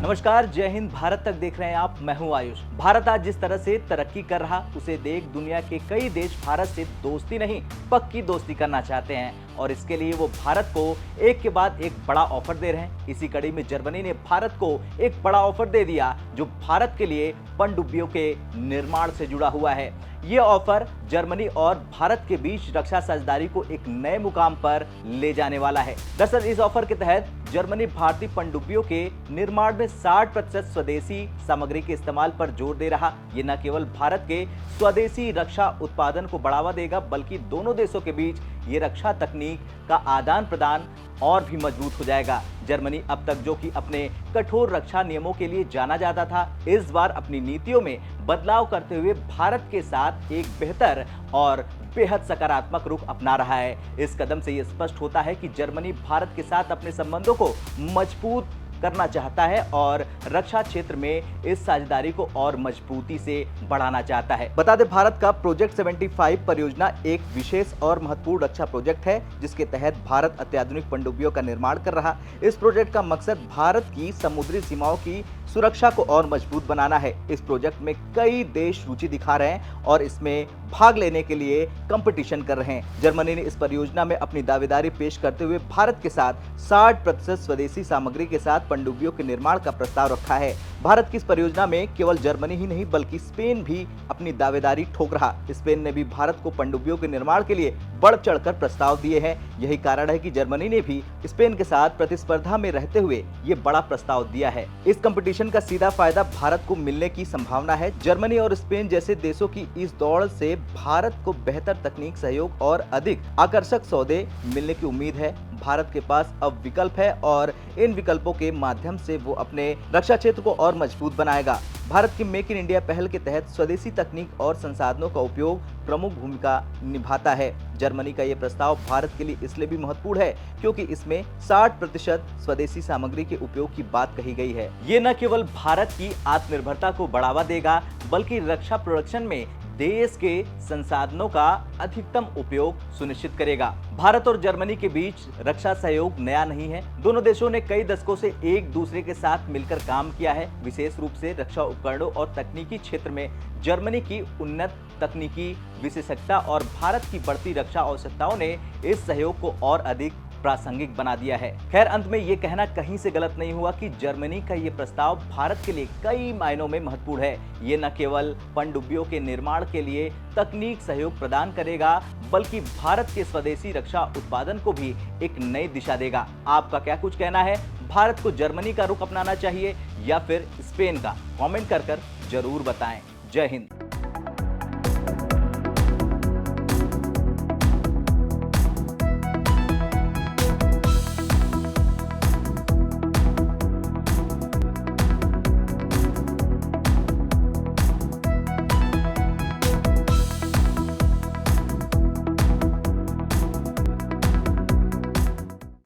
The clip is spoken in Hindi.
नमस्कार, जय हिंद। भारत तक देख रहे हैं आप, मैं हूं आयुष। भारत आज जिस तरह से तरक्की कर रहा, उसे देख दुनिया के कई देश भारत से दोस्ती नहीं, पक्की दोस्ती करना चाहते हैं और इसके लिए वो भारत को एक के बाद एक बड़ा ऑफर दे रहे हैं। इसी कड़ी में जर्मनी ने भारत को एक बड़ा ऑफर दे दिया, जो भारत के लिए पनडुब्बियों के निर्माण से जुड़ा हुआ है। ये ऑफर जर्मनी और भारत के बीच रक्षा साझेदारी को एक नए मुकाम पर ले जाने वाला है। दरअसल इस ऑफर के तहत जर्मनी भारतीय पनडुब्बियों के निर्माण में 60% स्वदेशी सामग्री के इस्तेमाल पर जोर दे रहा। ये न केवल भारत के स्वदेशी रक्षा उत्पादन को बढ़ावा देगा, बल्कि दोनों देशों के बीच ये रक्षा तकनीक का आदान प्रदान और भी मजबूत हो जाएगा। जर्मनी अब तक जो कि अपने कठोर रक्षा नियमों के लिए जाना जाता था, इस बार अपनी नीतियों में बदलाव करते हुए भारत के साथ एक बेहतर और बेहद सकारात्मक रुख अपना रहा है। इस कदम से यह स्पष्ट होता है कि जर्मनी भारत के साथ अपने संबंधों को मजबूत करना चाहता है और रक्षा क्षेत्र में इस साझेदारी को और मजबूती से बढ़ाना चाहता है। बता दें, भारत का प्रोजेक्ट 75 परियोजना एक विशेष और महत्वपूर्ण रक्षा प्रोजेक्ट है, जिसके तहत भारत अत्याधुनिक पनडुब्बियों का निर्माण कर रहा। इस प्रोजेक्ट का मकसद भारत की समुद्री सीमाओं की सुरक्षा को और मजबूत बनाना है। इस प्रोजेक्ट में कई देश रुचि दिखा रहे हैं और इसमें भाग लेने के लिए कंपटीशन कर रहे हैं। जर्मनी ने इस परियोजना में अपनी दावेदारी पेश करते हुए भारत के साथ 60% स्वदेशी सामग्री के साथ पनडुब्बियों के निर्माण का प्रस्ताव रखा है। भारत की इस परियोजना में केवल जर्मनी ही नहीं, बल्कि स्पेन भी अपनी दावेदारी ठोक रहा। स्पेन ने भी भारत को पनडुब्बियों के निर्माण के लिए बढ़ चढ़कर प्रस्ताव दिए हैं। यही कारण है कि जर्मनी ने भी स्पेन के साथ प्रतिस्पर्धा में रहते हुए ये बड़ा प्रस्ताव दिया है। इस कंपटीशन का सीधा फायदा भारत को मिलने की संभावना है। जर्मनी और स्पेन जैसे देशों की इस दौड़ से भारत को बेहतर तकनीक सहयोग और अधिक आकर्षक सौदे मिलने की उम्मीद है। भारत के पास अब विकल्प है और इन विकल्पों के माध्यम से वो अपने रक्षा क्षेत्र को और मजबूत बनाएगा। भारत की मेक इन इंडिया पहल के तहत स्वदेशी तकनीक और संसाधनों का उपयोग प्रमुख भूमिका निभाता है। जर्मनी का ये प्रस्ताव भारत के लिए इसलिए भी महत्वपूर्ण है क्योंकि इसमें 60% स्वदेशी सामग्री के उपयोग की बात कही गई है। ये न केवल भारत की आत्मनिर्भरता को बढ़ावा देगा, बल्कि रक्षा प्रोडक्शन में देश के संसाधनों का अधिकतम उपयोग सुनिश्चित करेगा। भारत और जर्मनी के बीच रक्षा सहयोग नया नहीं है। दोनों देशों ने कई दशकों से एक दूसरे के साथ मिलकर काम किया है। विशेष रूप से रक्षा उपकरणों और तकनीकी क्षेत्र में जर्मनी की उन्नत तकनीकी विशेषज्ञता और भारत की बढ़ती रक्षा आवश्यकताओं ने इस सहयोग को और अधिक प्रासंगिक बना दिया है। खैर, अंत में ये कहना कहीं से गलत नहीं हुआ कि जर्मनी का ये प्रस्ताव भारत के लिए कई मायनों में महत्वपूर्ण है। ये न केवल पनडुब्बियों के निर्माण के लिए तकनीक सहयोग प्रदान करेगा, बल्कि भारत के स्वदेशी रक्षा उत्पादन को भी एक नई दिशा देगा। आपका क्या कुछ कहना है? भारत को जर्मनी का रुख अपनाना चाहिए या फिर स्पेन का? कमेंट कर जरूर बताएं। जय हिंद।